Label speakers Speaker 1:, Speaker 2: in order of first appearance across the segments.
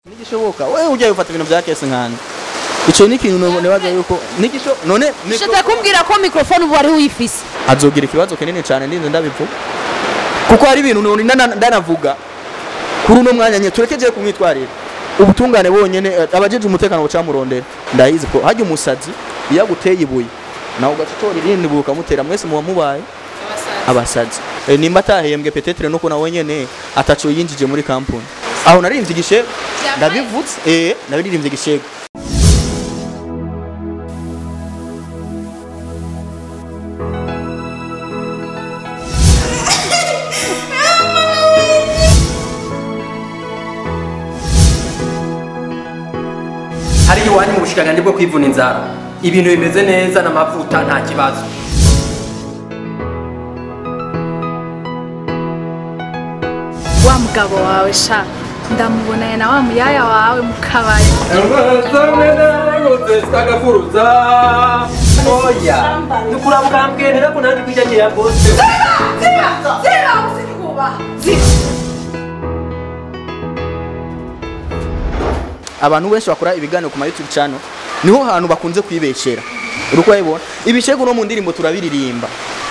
Speaker 1: Nigishoboka wewe ujya ufata ibintu bya kese nkana ico ni kintu nebaza yuko nigisho none
Speaker 2: shaka kumbwira ko microphone ubu ari uyifise
Speaker 1: azogira ikibazo kinini cyane ndinze ndabivuga kuko hari ibintu ndanavuga kuri uno mwanya nye turekeje kumwitwarira ubutungane bonyene abajeje umutekano bacamurondera ndayizi ko hajya umusazi yaguteye ibuye nawe ugacitora irindi buka mutera mwese muba mubaye abasazi nimba atahembwe petetre nuko nawe nyene ataco yinjije muri kampuni aho naririmbye igishego ndabivutse naririmbye igishego
Speaker 3: hari iwanyu mu bushikanganje bwo kwivuna inzara ibintu bimeze neza n'amavuta nta kibazo
Speaker 4: wa mugabo wawe sha ndamubonanye na wa muyaya wawe mukabari
Speaker 3: oya nukurabuka mbwene ko nandi kwijanye ya boss
Speaker 1: abantu benshi bakora ibiganiro ku YouTube channel niho hantu bakunze kwibeshera uruko yibona ibishego no mu ndirimbo turabiririmba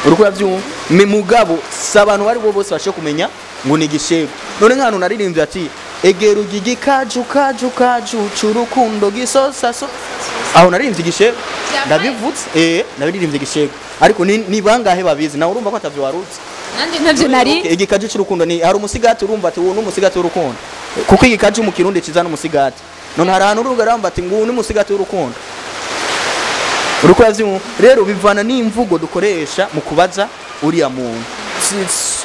Speaker 1: uruko yavyumva mugabo sabantu bari bo bose bashe kumenya ngo ni gishego none nk'ahantu naririmbye ati egera ugigi kaju curukundo gisosaso aho naririmbye igishego ndabivutse naririmbye igishego ariko ni bangahe babizi nawe urumva ko atavyo warutse
Speaker 2: nandi ntavyo nari
Speaker 1: igikaje cy'urukundo ni hari umusigati urumva ati uwo n'umusigati w'urukundo kuko igikaje mu kirundi kiza n'umusigati none hari ahantu uruga ramba ati ngo n'umusigati w'urukundo uruko yavyumva rero bivana n'imvugo dukoresha mu kubaza uriya muntu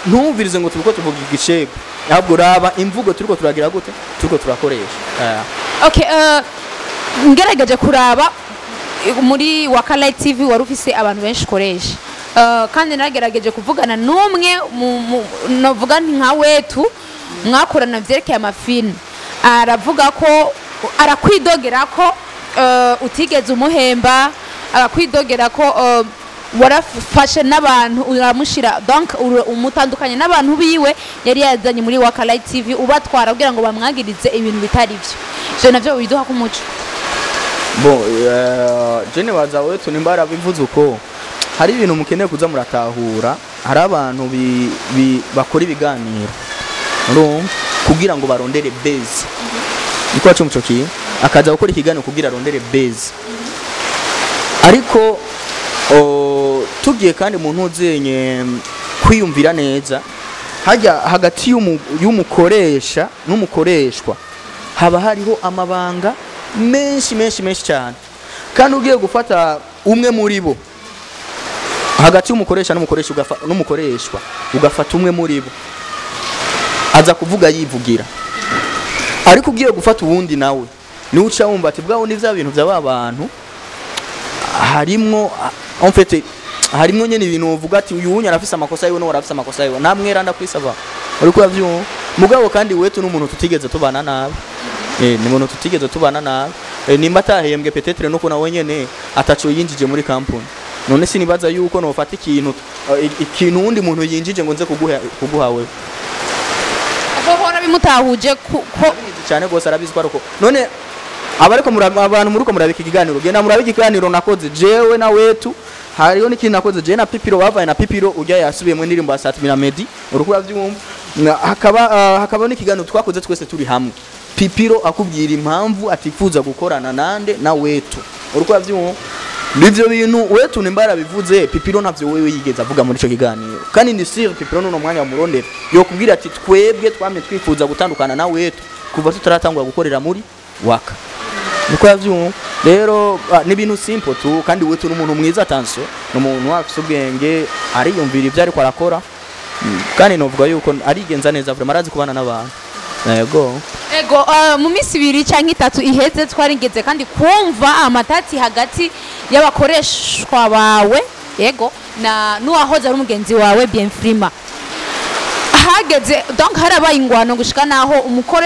Speaker 1: ntumvirize ngo turiko tuvuga igishego ahubwo raba imvugo turiko turagira gute turiko turakoresha
Speaker 2: okay ngerageje kuraba muri Wakala TV wari ufise abantu benshi koresha kandi naragerageje kuvugana n'umwe novuga nka wetu mwakorana vyerekeye amafilm aravuga ko arakwidogera ko utigeze umuhemba arakwidogera ko warafashe n'abantu uramushira donc umutandukanye n'abantu biwe yari yazanye muri Wakala TV ubatwara kugira ngo bamwagirize ibintu bitari byo je navyo biduha ku muco
Speaker 1: bon jene baza wetu nimbara bivuze uko hari ibintu mukeneye kuza muratahura hari abantu bakora ibiganiro kugira ngo barondere base niko wacu mucoki akaza gukora ikiganiro kugira arondere base ariko tugiye kandi umuntu uzenye kwiyumvira neza hajya hagati y'umukoresha n'umukoreshwa haba hariho amabanga menshi cyane kandi ugiye gufata umwe muri bo hagati y'umukoresha n'umukoreshwa ugafata umwe muri bo aza kuvuga yivugira ariko ugiye gufata uwundi nawe ni uca wumva ati bwaho ni vya bintu by'aba bantu harimwo en fait harimwo nyene ibintu uvuga ati uyu wunya arafise amakosa yiwe no arafise amakosa yiwe namwera ndakwisaba uri ko yavyumva mugabo kandi wetu n'umuntu tutigeze tubana nabi ni umuntu tutigeze tubana nabi nimba atahembwe petetre nuko nawe nyene ataco yinjije muri kampuni none sinibaza yuko nofata ikintu undi muntu yinjije ngo nze kuguha wewe
Speaker 2: ahora bimutahuje ko
Speaker 1: cyane gose arabizwa ariko none abariko abantu muruko murabika ikiganiro genda murabika ikiganiro nakoze jewe na wetu hariyo n'ikintu nakoze je na Pipiro bavaye na Pipiro ujya yasubiye mu ndirimbo ya Satimina Medi uruko yavyumva hakaba n'ikiganiro twakoze twese turi hamwe Pipiro akubwira impamvu atifuza gukorana nande na wetu uruko yavyumva nivyo bintu wetu nimbara bivuze Pipiro navyo wewe yigeze avuga muri ico kiganiro kandi ndi sire Pipiro no mwanya murondera yo kubwira ati twebwe twame twifuza gutandukana na wetu kuva tutaratangwa gukorera muri Waka niko yavyumva rero ni ibintu simple tu kandi wetu n'umuntu mwiza attention n'umuntu afise ubwenge ariyumvira ivyo ariko arakora kandi novuga yuko arigenza neza vraiment arazi kubana n'abantu ego
Speaker 2: mu minsi 2 canke 3 iheze twaringeze kandi kumva amatati hagati y'abakoreshwa bawe yego na nuwahoza ari umugenzi wawe Bienfrima hageze donc harabaye ingwano gushika naho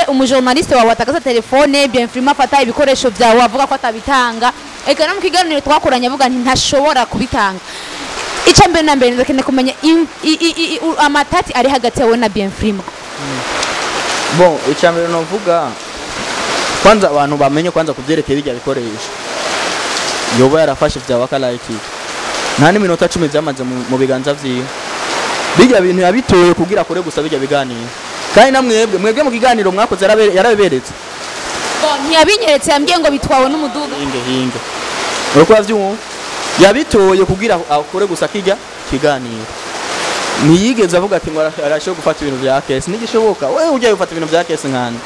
Speaker 2: umujournaliste wawe atakaza telefone Bienfrima afata ibikoresho byawe avuga ko atabitanga eka no mu kiganiro twakoranye avuga nti ntashobora kubitanga icyo mbere na mbere ndakene kumenya amatati ari hagati yawe na Bienfrima
Speaker 1: bon icambere novuga kwanza abantu bamenye kwanza kuvyerekeye bijya bikoresho yoba yarafashe vya Wakala TV nta n'iminota 10 byamaze mu biganza vyiwe bijya bintu yabitoye kugira kore gusa bijya biganiro kandi namwebwe mu kiganiro mwakoze yarabeberetse
Speaker 2: ntiyabinyeretse yambwiye ngo bitwawe n'umuduga
Speaker 1: hinge uriko avyumva yabitoye kugira akore gusa kijya kiganiro niyigeze avuga ati ngo arashoboye gufata ibintu vya kesi nigishoboka wewe ujya gufata ibintu vya kesi nkana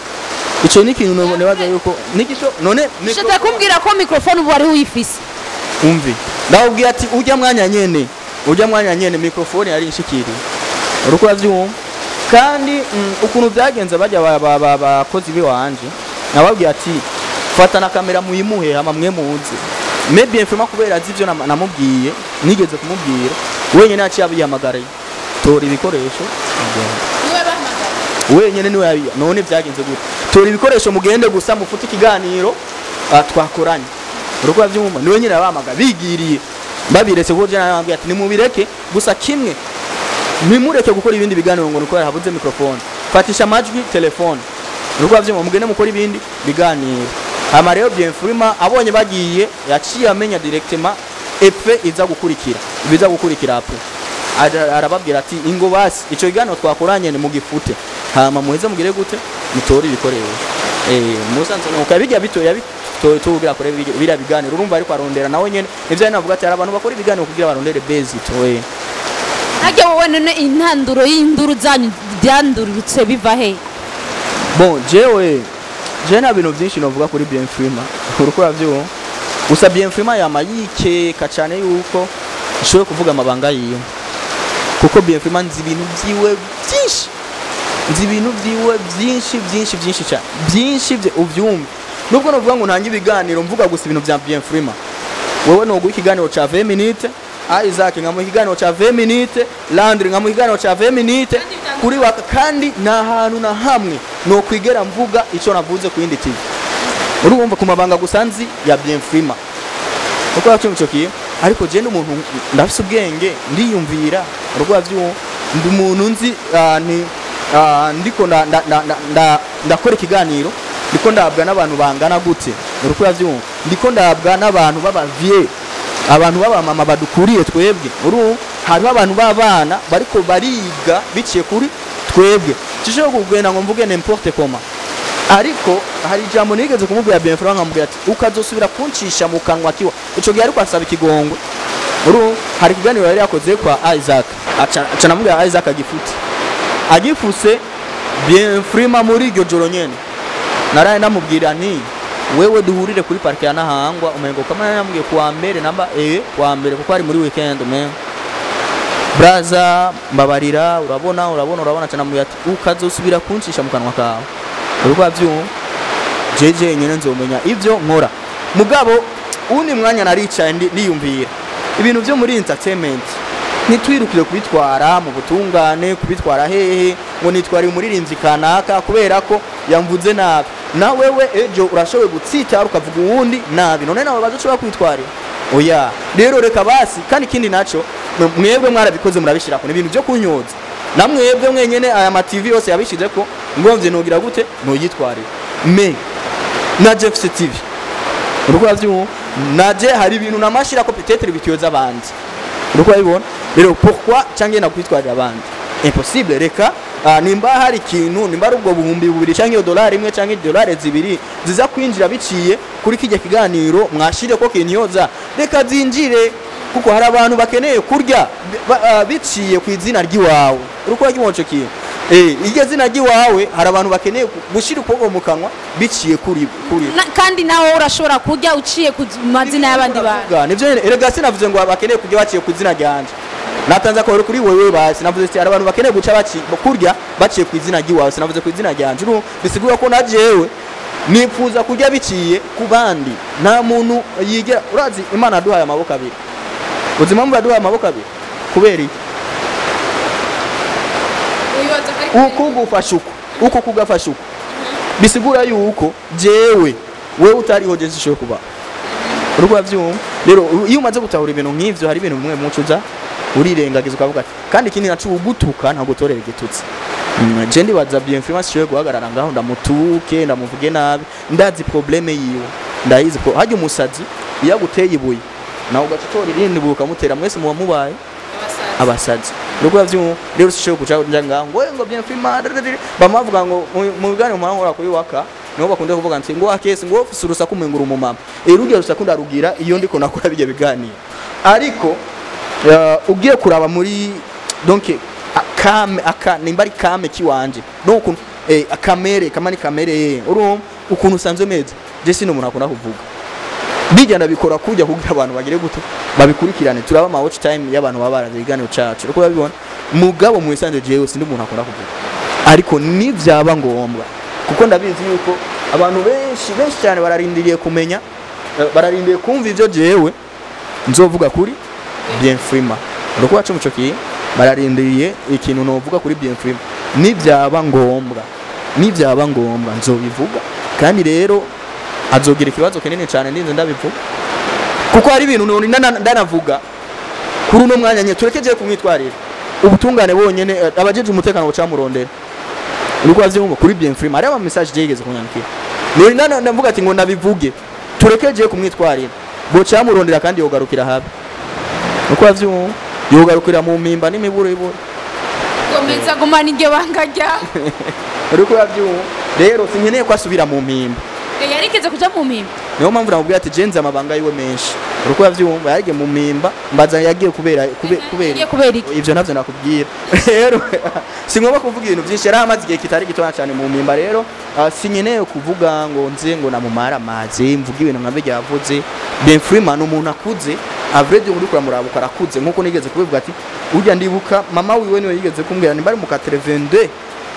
Speaker 1: ico ni kintu nebaza yuko nigisho none
Speaker 2: shaka kumbwira ko microphone ubu ari uyifise
Speaker 1: umvi ndawubwira ati ujya mwanya nyene microphone yari inshikiri uriko avyumva kandi ukuntu byagenze bajya bakozi biwanje nababwiye ati fata na kamera muyimuhe hama mwe muzi maybe mfima kubera azi ivyo namubwiye nigeze kumubwira wenyene aciye abihamagara tora ibikoresho
Speaker 2: niwe bahamagara
Speaker 1: wenyene niwe yabiya none byagenze gute tora ibikoresho mugende gusa mufute ikiganiro twakoranye uriko avyumva niwe nyene yabahamagara bigiriye babiretse ko jana nababwiye ati nimubireke gusa kimwe nimureke gukora ibindi biganiro ngo nuko habuze microphone fatisha amajwi telefone uriko avyumva mugende mukora ibindi biganiro hama rero Bienfrima abonye bagiye yaciye amenya directement efe iza gukurikira apo arababwira ati ingo basi ico kiganiro twakoranye ni mugifute hama muheze mugire gute mutori ibikoresho musanze no kabijya bitoya tugira kore bira biganiro urumva ariko arondera nawe nyene ivyo navuga ati abantu bakora ibiganiro kugira barondere base toye
Speaker 2: Hage wowe none intanduro y'induru zanyu byandurutse biva he
Speaker 1: bon jewe na bintu byinshi novuga kuri Bienfrima uriko ravyo gusa Bienfrima yamayike kacane yuko ishoye kuvuga amabanga yiyo kuko Bienfrima nzi ibintu byiwe byinshi cyane byinshi bye uvyumva nubwo novuga ngo ntangi ibiganiro mvuga gusa ibintu bya Bienfrima wewe no guha ikiganiro ca 20 minutes Isaac ngamu ikiganiro ca 20 minutes Landry ngamu ikiganiro ca 20 minutes kuri waka kandi na hantu na hamwe no kwigera mvuga ico navuze ku yindi TV urumva ku mabanga gusanzi ya Bienfrima uko yacyumucokiye ariko je n'umuntu ndafise ubwenge ndiyumvira urwa vyo ndi umuntu nzi ndiko ndakora ikiganiro ndiko ndabwa n'abantu bangana gute uriko yavyumva ndiko ndabwa n'abantu babavye abantu baba mama badukuriye twebwe hari abantu babana bariko bariga biciye kuri twebwe cishobora kugenda ngo mvuge n'importe comment ariko hari jambo nigeze kumubwira Bienfrima nkamubwira ati ukazosubira kuncisha mu kanwa kiwa ico gihe ariko asaba ikigongwe hari kiganiro yari yakoze kwa Isaac aca namubwira Isaac agifuse Bienfrima muri iryo joro nyene naraye namubwira nti wewe duhurire kuri parke ya Nahangwa umengo kama yambwiye kuwa mbere namba kuwa mbere kuko ari muri weekend braza mbabarira urabona cyane mu yati ukazosubira kuncisha mu kanwa kawe urwa byo jeje nyene nzomenya ivyo nkora mugabo uni mwanya naricaye niyumvira ibintu byo muri entertainment nitwirukire kubitwara mu butungane kubitwara hehe ngo nitwari umuririmbyi kanaka kubera ko yamvuze nabi na wewe ejo urashowe gutsita ukavuga uwundi nabi none nawe bazoshobora kwitwarira oya rero reka basi kandi kindi naco mwebwe mwarabikoze murabishira ko ibintu byo kunyoza namwebwe mwenyene aya ma TV yose yabishize ko ngomvye nogira gute no yitwarira me na Jeff TV uriko avyumva naje hari ibintu namashira ko peut-être bitiyoza abandi uriko abibona rero pourquoi cange na kwitwarira abandi impossible reka nimba hari ikintu nimba ari ubwo buhumbi bubiri canke $1 imwe canke $2 ziza kwinjira biciye kuri kijya kiganiro mwashire ko kinyoza reka zinjire kuko hari abantu bakeneye kurya biciye ku izina ry'iwawe uruko yakimoco kiye iryo zina ry'iwawe hari abantu bakeneye gushira uko mu kanwa biciye kuri
Speaker 2: kandi nawe urashobora kurya uciye ku mazina y'abandi bantu
Speaker 1: nivyo erega sinavuze ngo bakeneye kurya baciye ku izina ryanje natanza ko kuri wewe basi navuze ati abantu bakeneye guca kurya baciye ku izina ry'iwawe sinavuze ku izina ryanje bisigura ko najewe nifuza kurya biciye ku bandi nta muntu yigera urazi Imana aduhaye amaboko abiri uzima mu baduhaye amaboko abiri kubera iki uko kugafashuko bisigura yuko jewe wewe utariho je zishoye kuba urwa vyumva rero iyo umaze gutahura ibintu nk'ivyo hari ibintu bimwe mucuza urirengagiza ukavuga ati kandi ikindi nacu ugutuka ntabwo utorera igitutsi. Je ndibaza Bienfrima siwe guhagarara ngaho ndamutuke ndamuvuge nabi ndazi probleme yiwe ndayizi ko hajya umusazi iyo aguteye ibuye nawe ugacitora irindi buka mutera mwese muba mubaye abasazi nuko yavyumo rero sisho kuca njanga ngo Bienfrima bamavuga ngo mu bigane mu mahoro kuri waka niho bakunde kuvuga nti ngo akese ngo ofisi urusaku mengura umumama rugiye rusaku ndarugira iyo ndiko nakora bijye biganira ariko ugiye kuraba muri donc kame nimbari kame kiwanje donc akamere kamani kamere urumva ukuntu usanzwe meze je sino umuntu akunda kuvuga bijya ndabikora kujya kugira abantu bagire gute babikurikirane turaba ama watch time y'abantu baba barazigana cyacu uko babibona mugabo mu isanze jewe sindi umuntu akunda kuvuga ariko nivyaba ngombwa kuko ndabizi yuko abantu benshi cyane bararindiriye kumenya bararindiriye kumva ivyo jewe nzovuga kuri Bienfrima uko wacu mucokiye bararindiriye ikintu novuga kuri Bienfrima nivyaba ngombwa nzobivuga kandi rero azogira ikibazo kinini cyane ndinze ndabivuga kuko hari ibintu none ndanavuga kuri uno mwanya nye turekeje kumwitwarira ubutungane bonyene abajeje umutekano bacamurondera uko avyumva kuri Bienfrima ari ama message yigeze kunyandikira none ndavuga ati ngo nabivuge turekeje kumwitwarira bocamurondera kandi yogarukira habi uko avyumva yogarukira mu mpimba n'imiburo iburo
Speaker 2: komeza gumana iryo bangajya
Speaker 1: uko avyumva rero sinkeneye ko asubira mu mpimba
Speaker 2: yarigeze kuja mu mpimba
Speaker 1: niyo mpamvu namubwira ati jenze amabanga yiwe menshi uko yavyumva yagiye mu mpimba mbaza yagiye kubera ivyo navyo nakubwira rero singoba kuvuga ibintu byinshi yari amaze igihe kitari gitona cyane mu mpimba rero sinkeneye kuvuga ngo nze ngo namumara amazi mvuga ibintu nka bijya yavuze Bienfrima n'umuntu akuze avredi uri kuramuraba ukarakuze nkuko nigeze kubivuga ati ujya ndibuka mama wiwe niwe yigeze kumbwira ni bari mu 82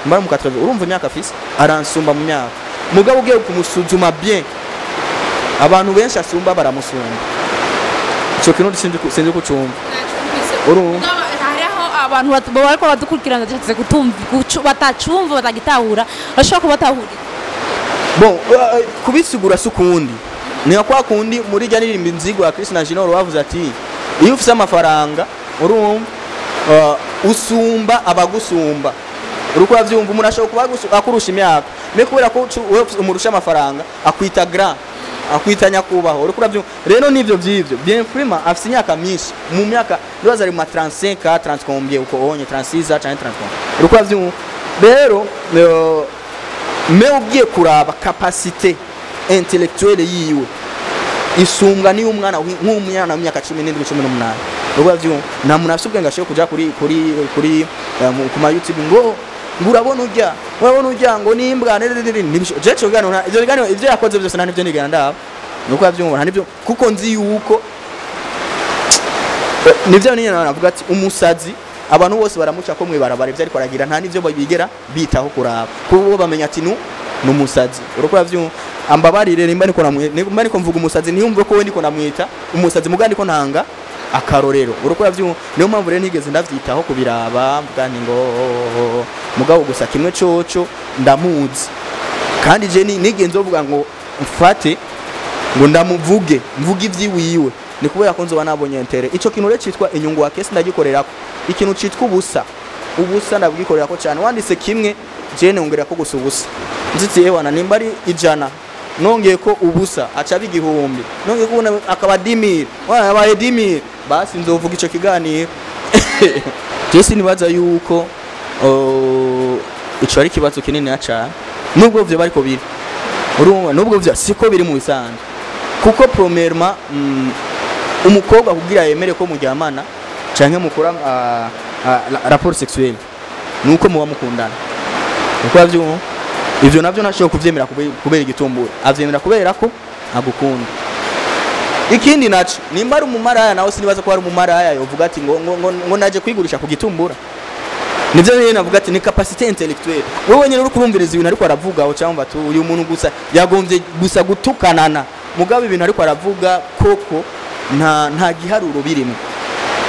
Speaker 1: mbari mu 80 urumva imyaka afise aransumba mu myaka mugabo ugiye kumusuzuma bien abantu benshi asumba baramusumba ico kintu sinzi kucumva urumva
Speaker 2: hariho abantu bariko badukurikirana cyatse kutumva batacumva batagitahura bashobora kubatahura
Speaker 1: bon kubisigura sukundi ni kwa kundi muri jya nirimba inzigo ya Christina Junior wavuze ati iyo ufise amafaranga urumva usumba abagusumba uruko yavyumva umuntu ashobora kuba akurusha imyaka me kubera ko umurusha amafaranga akwita grand akwita nyakubaho uruko yavyumva rero nivyo vyivyo Bienfrima afise imyaka myinshi mu myaka ndoza ari ma 35 30 combien uko onye 36 cyangwa 30 uruko yavyumva rero me ugiye kuraba capacité intellectuelle yiwe isumbwa ni umwana nk'umwana w'imyaka 17 18 uruko yavyumva na munafise ubwenge ashobora kuja kuri kuma YouTube ngo urabona ujya ngo nimbwa je cogana ivyo biganiro ivyo yakoze byose nta nivyo nigana ndaba nuko yavyumva nta nivyo kuko nzi yuko nivyo nyine navuga ati umusazi abantu bose baramuca ko mwibarabara ivyo ariko aragira nta nivyo bigera bitaho kuraba kuko bamenya ati n'umusazi uruko yavyumva ambabarire nimba niko mvuga umusazi ntiyumve ko we niko namwita umusazi mugandi ko ntanga akarorero uruko yavyumva niyo mpamvu rero nigeze ndavyitaho kubiraba mvugani ngo mugabo gusa kimwe coco ndamuzi kandi je nigenze uvuga ngo mfate ngo ndamuvuge mvuge ivyiwiwe ni kubera ko nzoba nabonye intere ico kintu rero citwa inyungu wa kesi ndagikorerako ikintu citwa ubusa ndabwikorera ko cyane wanditse kimwe je nongera ko gusa ubusa nzitiye wana nimba ari 100 nongeye ko ubusa aca bigihumbi nongeye kubona akaba 10000 wana yabaye 10000 basi nzovuga ico kiganiro Jesse nibaza yuko ico ari kibazo kinini aca nubwo vyo bariko biri urumva nubwo vyo siko biri mu bisanzwe kuko premièrement umukobwa kugira yemere ko mujyamana canke mukora rapport sexuel nuko muba mukundana uko yavyumva ivyo navyo nashobora kuvyemera kubera igitumbura avyemera kubera ko agukunda ikindi naco nimba ari umumaraya nawe sinibaza ko ari umumaraya yovuga ati ngo naje kwigurisha ku gitumbura nivyo nyene navuga ati ni capacité intellectuelle wewe nyene uri kurumviriza ibintu ariko aravuga aho cyangwa ati uyu muntu gusa yagombye gusa gutukanana mugabe ibintu ariko aravuga koko nta giharuro birimo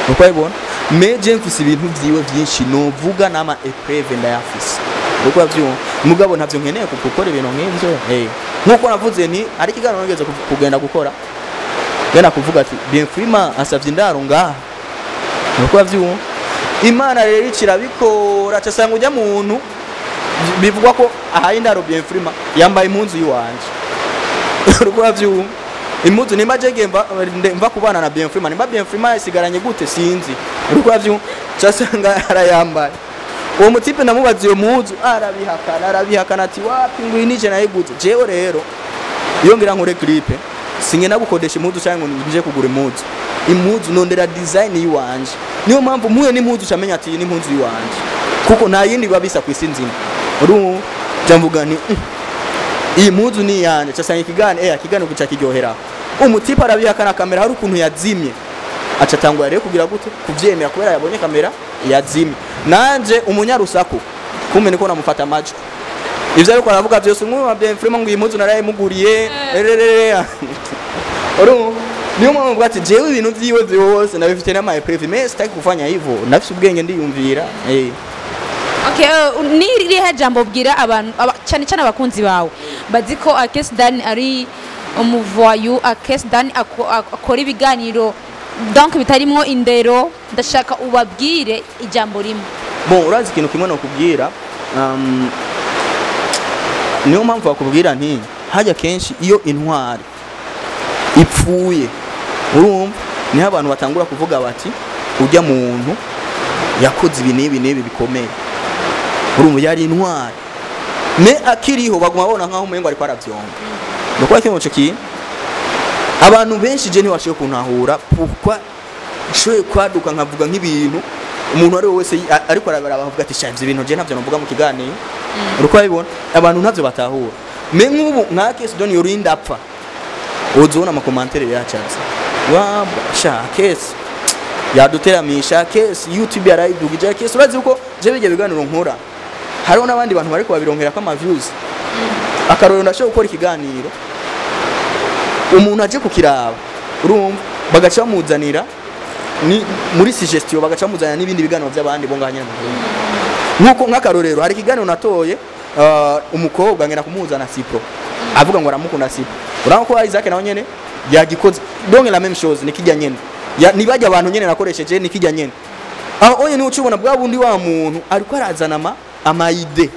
Speaker 1: uko yibona meje mfise ibintu vyiwe vyinshi novuga nama epreve ndayafise uko yavyumva mugabo ntavyo nkeneye gukora ibintu nk'ivyo nkuko navuze ni ari kiganiro nageze kugenda gukora gena kuvuga ati Bienfrima asavye indaro ngaha nuko bavyumva imana rero ikirabikora cyasanga ujya muntu bivugwa ko ahaye indaro Bienfrima yambaye impunzu yiwanje nuko bavyumva impunzu nimba jege mva kubana na Bienfrima nimba Bienfrima yasigaranye gute sinzi nuko bavyumva cyasanga arayambaye uwo mutipe namubaza iyo mpunzu arabihakana ati wapi ngo inije nayiguze jewe rero iyo ngira nkore clip singena gukodesha impunzu cyangwa ngo nje kugura impunzu nondera design yiwanje niyo mpamvu muye n'impunzu cyamenya ati ni impunzu yiwanje kuko nta yindi babisa kwisi nzima uru jamvuga ni iyi mpunzu ni yanje cyasanga ikigane kuca kiryohera umutipe arabihakana kamera hari ukuntu yazimye aca tangwa rero kugira gute kuvyemera kubera yabonye kamera yazimye nanje umunyarusaku kumbe niko namufata amajwi ivyo ariko aravuga byose umwe wa Bienfrima ngo impunzu naraye muguriye uru niyo mpamvu bwati jewe ibintu vyiwe byose nabifite n'ama private mais sitaki kufanya hivyo nafise ubwenge ndiyumvira
Speaker 2: Okay, ni rihe jambo bwira abantu cyane cyane abakunzi bawe baziko Akes Dan ari umuvoyu Akes Dan akora ibiganiro donc bitarimwo indero ndashaka ubabwire ijambo rimwe
Speaker 1: bon urazi ikintu kimwe no kubwira niyo mpamvu bakubwira nti hajya kenshi iyo intwari ipfuye urumva niho abantu batangura kuvuga bati ujya muntu yakoze ibi bikomeye urumva yari intwari me akiriho baguma babona nkaho umengo ariko aravyonga nuko akeneye cyo abantu benshi je ntiwashiye kuntahura pourquoi shoye kwaduka nkavuga nk'ibintu umuntu ari wese ariko arabara bavuga ati shavye ibintu je ntavyo navuga mu kiganiro uruko abibona abantu ntavyo batahura me nk'ubu nka Akes Don yorinda apfa uzona ama commentaire yacaza wa sha Akes yaduteramisha Akes YouTube yarayidugije Akes urazi uko je bije biganiro nkora hariho n'abandi bantu bari kubabironkera ko ama views akaroro ndasho gukora ikiganiro umuntu aje kukiraba urumva bagaca bamuzanira ni muri suggestion bagaca bamuzanira n'ibindi biganiro by'abandi bo nganya nkuko nk'akarorero hari ikiganiro natoye umukobwa ngena kumuzana Sipro avuga ngo aramukunda Sipro urabona ko Isaac nawe nyene yagikoze donc la même chose nikijya nyene nibajya abantu nyene nakoresheje nikijya nyene aho onye ni ucubona bwa bundi wa muntu ariko arazana amaide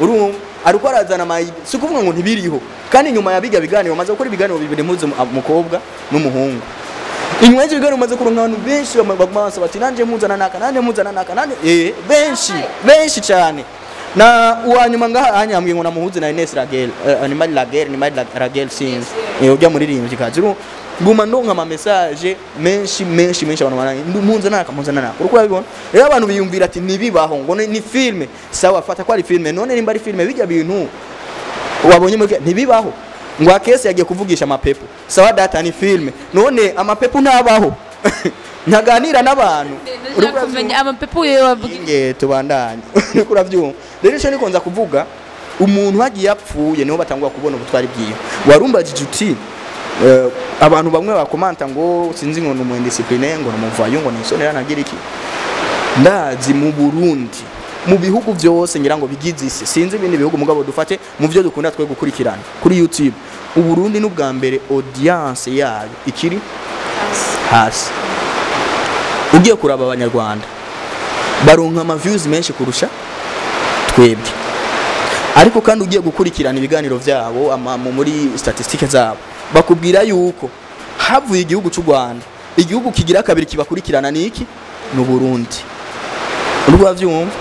Speaker 1: urumva ariko arazana amaide sikuvuga ngo ntibiriho kandi nyuma yabiga biganiro maze gukora ibiganiro bibiri muze umukobwa n'umuhungu inyweje ibiganiro maze kuronka abantu benshi bagumasa bati nanje muzana naka nanje benshi cyane na uwanyuma ngaha anyambwiye ngo namuhuze na Ines Ragel ni Ragel since ujya muri rimwe kikaziru guma ndonka ama message menshi abantu baranye muzana naka uruko babibona rero abantu biyumvira ati nibibaho ngo ni filme sawa fata ko ari filme none nimba ari filme bijya bintu wabonye mu ntibibaho ngo Akes yagiye kuvugisha amapepo sawa data ni filme none amapepo ntabaho ntaganira n'abantu
Speaker 2: kumenya amapepo yewe wabwiye
Speaker 1: tubandanye uravyumva rero cyo nikonza kuvuga umuntu hagiye yapfuye niho batangwa kubona ubutwari bwiye warumbajije uti abantu bamwe bakomanta ngo sinzi ngo numu indiscipline ngo numuvayo ngo nisonera nagira iki ndazi mu Burundi mu bihugu byose ngira ngo bigize isi sinzi ibindi bihugu mugabo dufate mu byo dukunda twe gukurikirana kuri YouTube u Burundi n'ubwa mbere audience yayo ikiri hasi ugiye kuraba abanyarwanda baronka ama views menshi kurusha twebwe ariko kandi ugiye gukurikirana ibiganiro byabo muri statistike zabo bakubwira yuko havuye igihugu cy'u Rwanda igihugu kigira kabiri kibakurikirana niki no Burundi urwa vyumva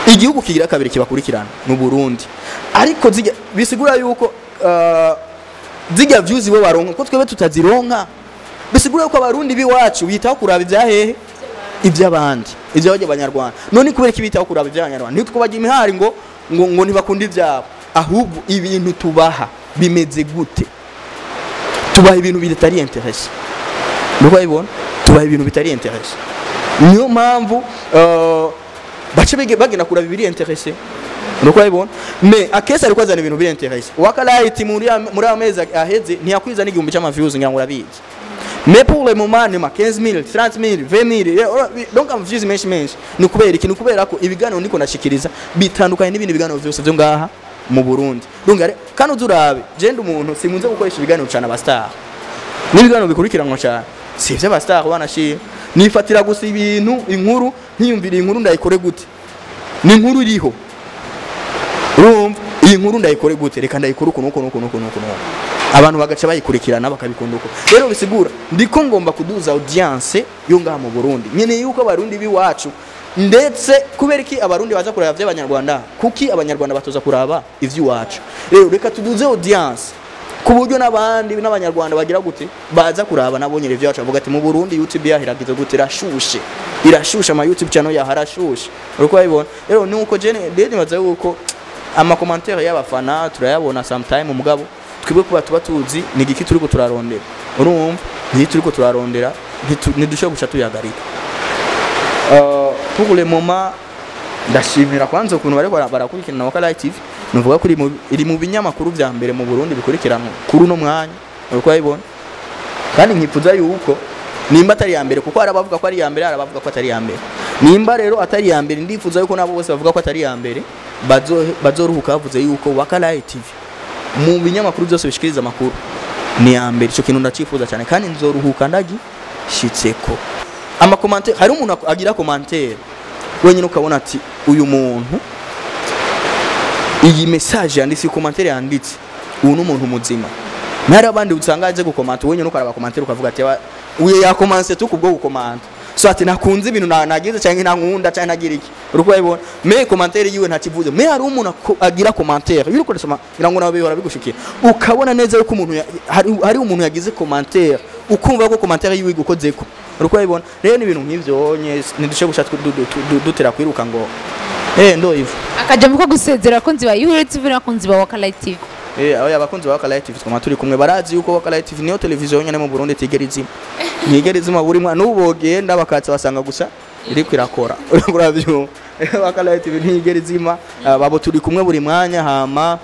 Speaker 1: igihugu kigira kabiri kibakurikirana no Burundi ariko bisigura yuko zijya views bo baronka ko twebe tutazironka bisigura yuko abarundi biwacu bitaho kuraba ibyahehe iby'abandi iby'abajya abanyarwanda none kubera kibitaho kuraba iby'abanyarwanda ntitwubajya imihari ngo ntibakunda ibyabo ahubwo ibintu tubaha bimeze gute tubaha ibintu bitari interesse nuko ayibona tubaha ibintu bitari interesse niyo mpamvu bace bagena kuraba ibiri interesse nuko ayibona me Akes ariko azana ibintu biri interesse wakalaiti muri amezi aheze ntiyakwiza n'igihumbi cy'amaviews ngira ngo urabizi mais pour le moment ni 15,000 30,000 20,000 donc am views menshi ni kubera ikintu kubera ko ibiganiro niko nashikiriza bitandukanye n'ibindi biganiro byose byo ngaha mu Burundi donc kandi uzurabe genda umuntu simunze gukoresha ibiganiro cyane abastar n'ibiganiro bikurikiranwa cyane si byo abastar banashi nifatira gusa ibintu inkuru nkiyumvira inkuru ndayikore gute ni inkuru iriho urumva iyi nkuru ndayikore gute reka ndayikore uko abantu bagaca bayikurikirana bakabikunda uko rero bisigura ndiko ngomba kuduza audience yo ngaha mu Burundi nyene yuko abarundi biwacu ndetse kubera iki abarundi baza kuraba vy'abanyarwanda kuki abanyarwanda batoza kuraba ivy'iwacu rero reka tuduze audience ku buryo n'abandi n'abanyarwanda bagira gute baza kuraba nabonyere vyacu avuga ati mu Burundi YouTube yahiragize gute irashushe ama YouTube channel yaharashushe uko bayibona rero nuko je nibaza yuko ama commentaire y'abafana turayabona sometime umugabo twibwe kuba tuba tuzi ni giki turiko turarondera urumva ni turiko turarondera ntidushoboye guca tuyagarika pour le moment ndashimira kwanza ukuntu bari barakurikirana Wakala TV nuvuga ko iri mu binyamakuru vya mbere mu Burundi bikurikirana kuri no mwanya uko bayibona kandi nkifuza yuko nimba atari ya mbere kuko arabavuga ko ari ya mbere arabavuga ko atari ya mbere nimba rero atari ya mbere ndifuza yuko nabo bose bavuga ko atari ya mbere bazoruhuka bavuze yuko Wakala TV mu binyamakuru byose bishikiriza amakuru ni ya mbere cyo kintu ndacifuza cyane kandi nzoruhuka ndagishitseko ama commentaire hari umuntu agira commentaire wenyine ukabona ati uyu muntu iyi message yanditse commentaire yanditse uyu n'umuntu muzima ntari abandi usangaje gukomanta wenyine ukaraba commentaire ukavuga ati uye yakomanse tukubwo gukomanta so ati nakunze ibintu nagize cyangwa nankunda cyangwa nagira iki uruko yibona me commentaire yiwe ntakivuze me hari umuntu agira commentaire yuri koresoma irango nawe bihora bigushikira ukabona neza yuko umuntu hari umuntu yagize commentaire ukumva ko commentaire yiwe gukozeko uruko yibona rero ni ibintu nk'ivyo nidushe gushatwa dutera kwiruka ngo ndo ivu
Speaker 2: akajya muko gusezera ko nziba Ihuriro TV nakunzi ba Wakala TV
Speaker 1: aho yabakunzi ba Wakala TV twama turi kumwe barazi yuko Wakala TV niyo televiziyo nyene mu Burundi tigerizima buri mwana ubogenda bakatsa basanga gusa iri kwirakora uravyo Wakala TV ntigerizima babo turi kumwe buri mwanya hama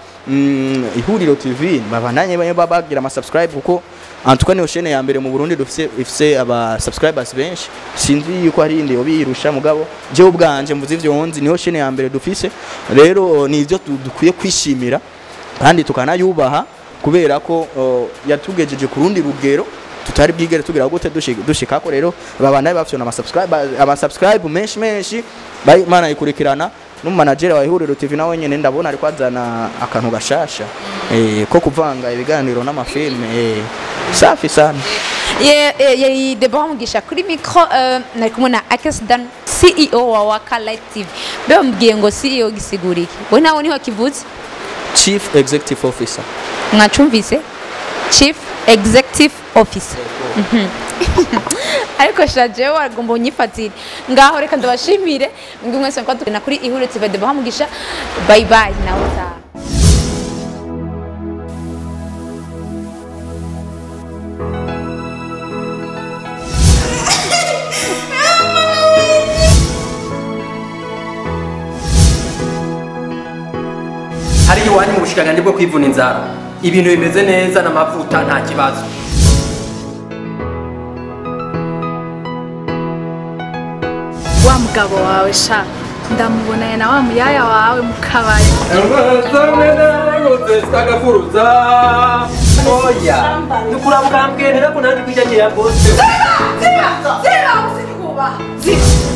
Speaker 1: Ihuriro TV babandanye bagira ama subscribe kuko antuka niyo chaîne ya mbere mu Burundi dufise aba subscribers benshi sinzi yuko hari indi obirusha mugabo je ubwanje mvuze ivyo honzi niyo chaîne ya mbere dufise rero ni ivyo dukwiye kwishimira kandi tukanayubaha kubera ko yatugejeje ku rundi rugero tutari bwigere tugira gute dushikako rero babanaye bafite ama subscribe menshi mana ikurikirana n'umanager wa Ihuriro TV nawe nyene ndabona ari kwazana akantu gashasha ko kuvanga ibiganiro n'amafilme safi sana
Speaker 2: Deborah Mugisha kuri micro nari kumwe na Akesdan CEO wa Wakala TV be mbwiye ngo CEO gisigura iki we nawe niho kivuze
Speaker 1: Chief Executive Officer
Speaker 2: mwacumvise Chief Executive Officer ariko shaje wagomba unyifatire ngaho reka ndabashimire mwe mwese kwa kuri Ihuriro TV Deborah Mugisha bye bye nawe ta
Speaker 3: hari iwanyu mu bushikanganje bwo kwivuna inzara ibintu bimeze neza n'amavuta nta kibazo
Speaker 4: wa mugabo wawe sha ndamubonanye na wa muyaya wawe mu kabari
Speaker 3: oya nukura mukambwene nako nandi kwijya ya bose
Speaker 4: ziba usikuba ziba